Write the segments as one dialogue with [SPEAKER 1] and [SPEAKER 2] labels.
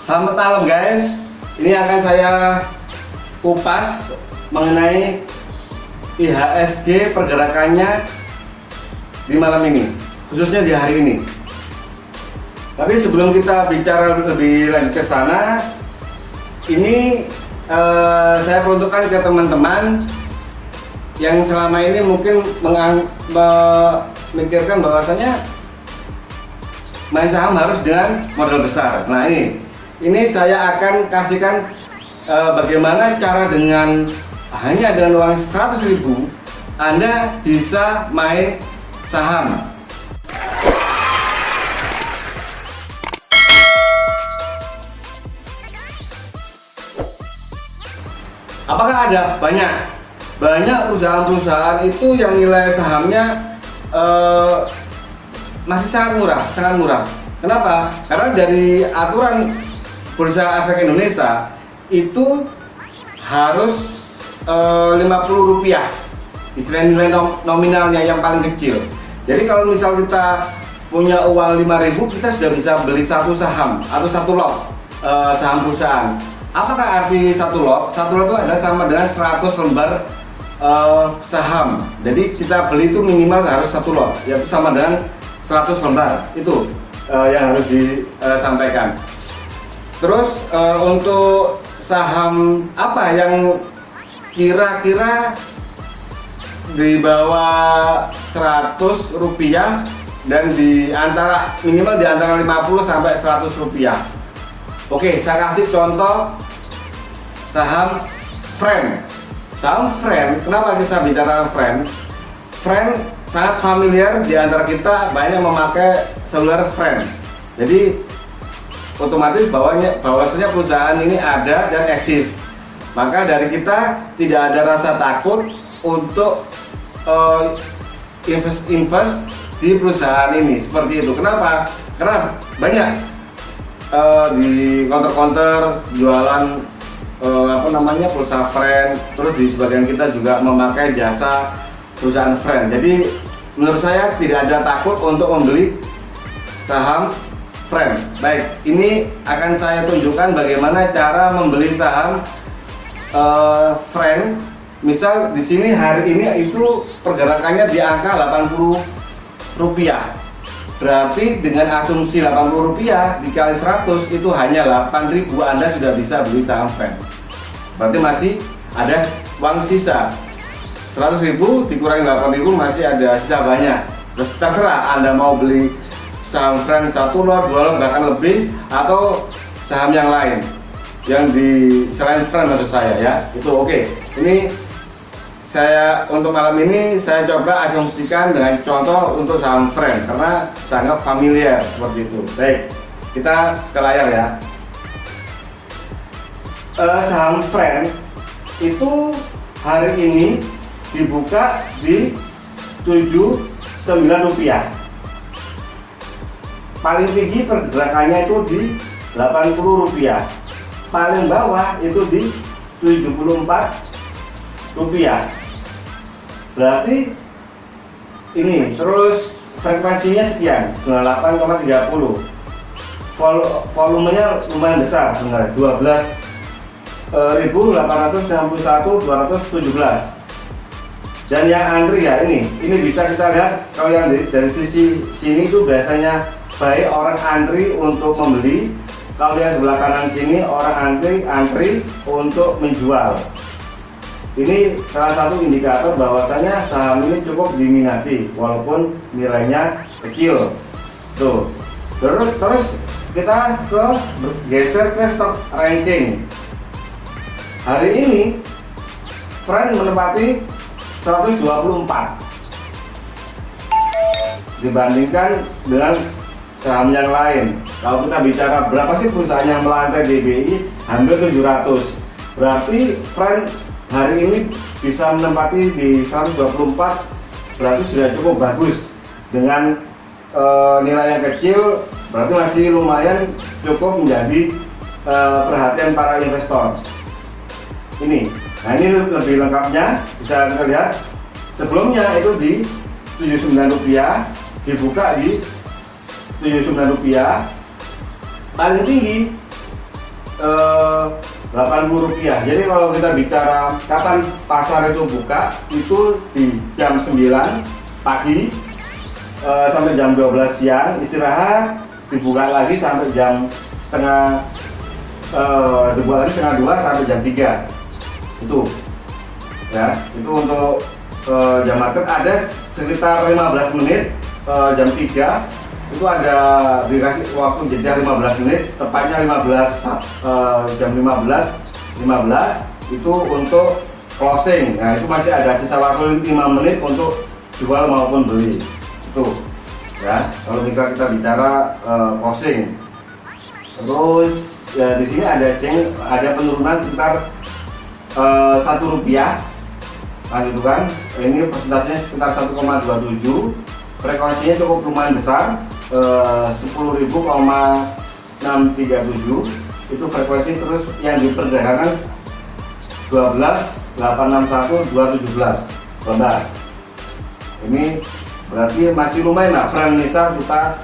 [SPEAKER 1] Selamat malam guys. Ini akan saya kupas mengenai IHSG pergerakannya di malam ini, khususnya di hari ini. Tapi sebelum kita bicara lebih lanjut ke sana, ini saya peruntukkan ke teman-teman yang selama ini mungkin memikirkan bahwasanya main saham harus dengan modal besar. Nah ini saya akan kasihkan bagaimana cara dengan hanya dengan uang 100.000 Anda bisa main saham. Apakah ada? Banyak perusahaan-perusahaan itu yang nilai sahamnya masih sangat murah. Kenapa? Karena dari aturan Bursa Efek Indonesia itu harus Rp50, istilah nilai nominalnya yang paling kecil. Jadi kalau misal kita punya uang 5.000, kita sudah bisa beli satu saham atau satu lot saham perusahaan. Apakah arti satu lot? Satu lot itu adalah sama dengan 100 lembar saham. Jadi kita beli itu minimal harus satu lot, yaitu sama dengan 100 lembar. Itu yang harus disampaikan. Terus untuk saham apa yang kira-kira di bawah Rp100 dan di antara minimal di antara 50 sampai Rp100. Oke, saya kasih contoh saham Friend. Saham Friend, kenapa kita bicara Friend? Friend sangat familiar di antara kita, banyak memakai seluler Friend. Jadi otomatis bahwasanya perusahaan ini ada dan eksis. Maka dari kita tidak ada rasa takut untuk invest di perusahaan ini seperti itu. Kenapa? Karena banyak di counter jualan pulsa Friend. Terus di sebagian kita juga memakai jasa perusahaan Friend. Jadi menurut saya tidak ada takut untuk membeli saham Friend. Baik, ini akan saya tunjukkan bagaimana cara membeli saham Friend. Misal di sini hari ini itu pergerakannya di angka Rp80. Berarti dengan asumsi Rp80 dikali 100 itu hanya 8.000, Anda sudah bisa beli saham Friend. Berarti masih ada uang sisa. 100.000 dikurangi 8.000 masih ada sisa banyak. Terus terserah Anda mau beli saham Friend 1 lot, 2 lot, bahkan lebih, atau saham yang lain yang di selain Friend maksud saya ya. Itu oke. Ini saya untuk malam ini saya coba asumsikan dengan contoh untuk saham Friend karena sangat familiar seperti itu. Baik, kita ke layar ya. Saham Friend itu hari ini dibuka di Rp79. Paling tinggi pergerakannya itu di Rp80. Paling bawah itu di Rp74. Berarti ini terus frekuensinya sekian 98,30. Volumenya lumayan besar sebenarnya, 12.861.217. Dan yang antri ya ini bisa kita lihat. Kalau yang dari sisi sini itu biasanya baik orang antri untuk membeli. Kalau yang sebelah kanan sini orang antri untuk menjual. Ini salah satu indikator bahwasanya saham ini cukup diminati walaupun nilainya kecil. Tuh. Terus kita geser ke stock ranking. Hari ini Friend menempati 124 dibandingkan dengan saham yang lain. Kalau kita bicara berapa sih perusahaan yang melantai di BI, hampir 700. Berarti Friend hari ini bisa menempati di 124, berarti sudah cukup bagus. Dengan nilai yang kecil, berarti masih lumayan cukup menjadi perhatian para investor. Ini, nah ini lebih lengkapnya bisa kita lihat. Sebelumnya itu di Rp79, dibuka di Rp79. Paling tinggi Rp80. Jadi kalau kita bicara kapan pasar itu buka, itu di jam 9 pagi sampai jam 12 siang, istirahat, dibuka lagi sampai jam dibuka lagi setengah 2 sampai jam 3. Itu ya, itu untuk jam market. Ada sekitar 15 menit jam 3 itu ada dikasih waktu jeda 15 menit, tepatnya jam 15.15 itu untuk closing. Nah, itu masih ada sisa waktu 5 menit untuk jual maupun beli. Itu ya, kalau kita bicara closing. Terus ya, di sini ada penurunan sekitar Rp1. Nah, gitu kan. Ini persentasenya sekitar 1,27. Frekuensinya cukup lumayan besar, 10.637. Itu frekuensi. Terus yang diperdagangkan 12.861.217 lembar. Ini berarti masih lumayan lah, brand misal kita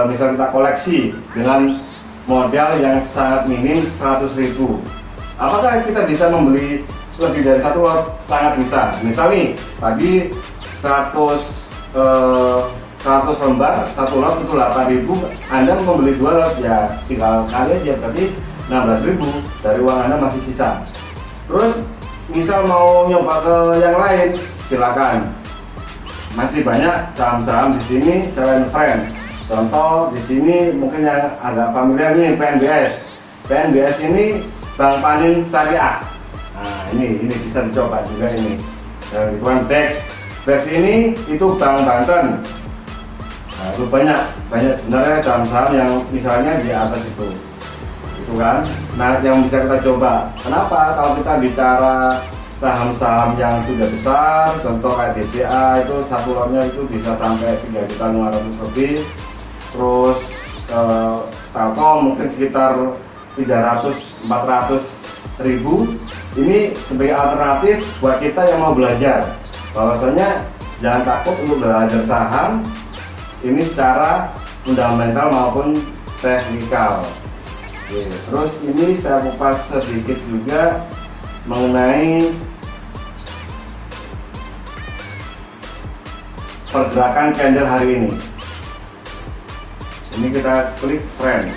[SPEAKER 1] misal kita koleksi dengan modal yang sangat minim 100.000. Apakah kita bisa membeli lebih dari satu lot? Sangat bisa. Misal nih tadi 100 lembar, satu lot itu 8.000. Anda membeli 2 lot ya tinggal kali aja, berarti 16.000. Dari uang Anda masih sisa. Terus misal mau nyoba ke yang lain, silakan. Masih banyak saham-saham di sini selain Friend. Contoh di sini mungkin yang agak familiar nih, PNBS. PNBS ini Bank Panin Syariah. Nah, ini bisa dicoba juga ini. Dan itu kan BEX ini itu Bank Banten. Nah, itu banyak sebenarnya saham-saham yang misalnya di atas itu kan. Nah, yang bisa kita coba. Kenapa? Kalau kita bicara saham-saham yang sudah besar, contoh kayak BCA itu satu lotnya itu bisa sampai 3.500.000 lebih. Terus Telkom mungkin sekitar 300-400.000. Ini sebagai alternatif buat kita yang mau belajar. Bahwasanya jangan takut untuk belajar saham ini secara fundamental maupun teknikal. Oke, terus ini saya kupas sedikit juga mengenai pergerakan candle hari ini. Ini kita klik Friend.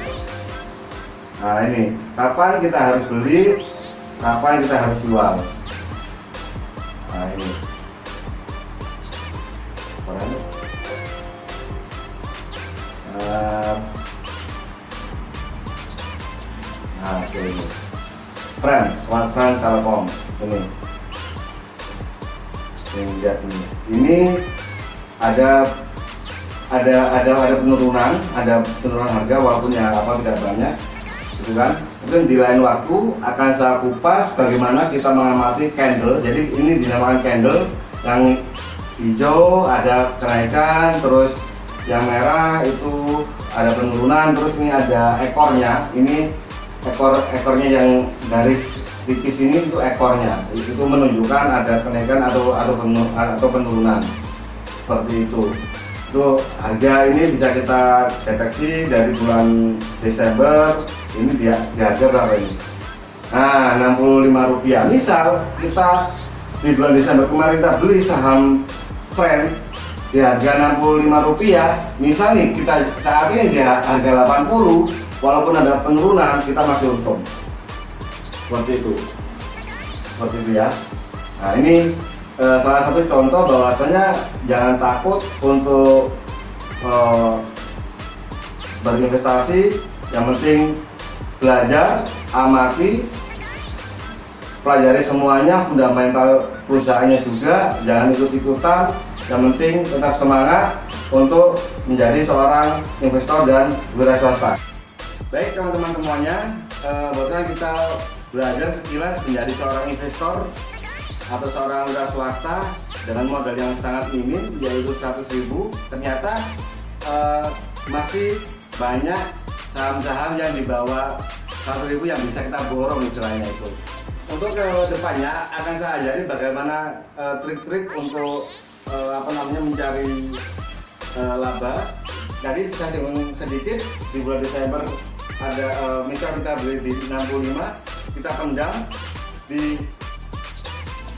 [SPEAKER 1] Nah, ini kapan kita harus beli, kapan kita harus jual. Nah, ini oke, ini Friend Telkom ini lihat ini ada penurunan harga walaupun ya tidak banyak, gitu kan. Mungkin di lain waktu akan saya kupas bagaimana kita mengamati candle. Jadi ini dinamakan candle. Yang hijau ada kenaikan, terus yang merah itu ada penurunan, terus ini ada ekornya. Ini ekornya yang garis tipis ini itu ekornya. Itu menunjukkan ada kenaikan atau penurunan. Seperti itu. Itu harga ini bisa kita deteksi dari bulan Desember. Ini di harga berapa ini? Nah, Rp65. Misal kita di bulan Desember kemarin kita beli saham Friend di harga Rp65. Misal nih kita saat ini di harga 80, walaupun ada penurunan kita masih untung. Seperti itu ya. Nah, ini salah satu contoh bahwasanya jangan takut untuk berinvestasi. Yang penting belajar, amati, pelajari semuanya, fundamental perusahaannya juga, jangan ikut-ikutan. Yang penting tetap semangat untuk menjadi seorang investor dan wira swasta. Baik teman-teman semuanya, bahkan kita belajar sekilas menjadi seorang investor atau seorang wira swasta dengan modal yang sangat minim, yaitu 100.000. Ternyata masih banyak saham-saham yang di bawah 100.000 yang bisa kita borong istilahnya itu. Untuk ke depannya akan saya ajari bagaimana trik-trik untuk mencari laba. Tadi saya singgung sedikit di bulan Desember ada misal kita beli di 65, kita pendam di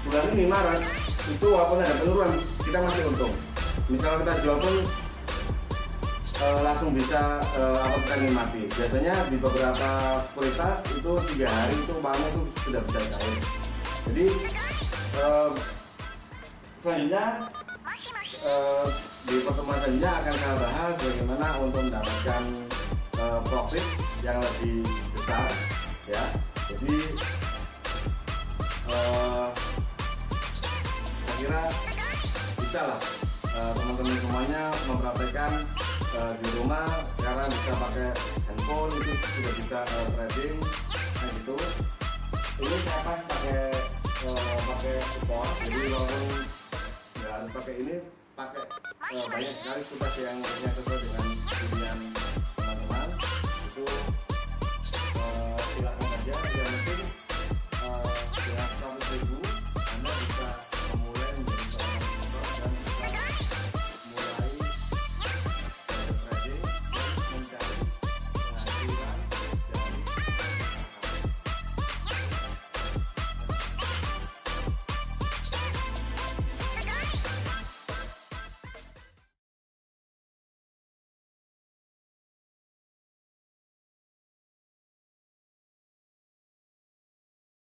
[SPEAKER 1] bulan ini Maret, itu walaupun ada penurunan kita masih untung. Misal kita jual pun langsung bisa kita nikmati. Biasanya di beberapa sekuritas itu 3 hari itu umpamanya itu sudah bisa cair. Jadi selanjutnya di pertemuan selanjutnya akan saya bahas bagaimana untuk mendapatkan profit yang lebih besar, ya. Jadi saya kira bisa lah teman-teman semuanya mempraktekkan di rumah. Sekarang bisa pakai handphone, itu sudah bisa trading kayak gitu. Ini saya pakai support, jadi walaupun nggak harus pakai ini, pakai banyak sekali tugas yang sesuai dengan pilihan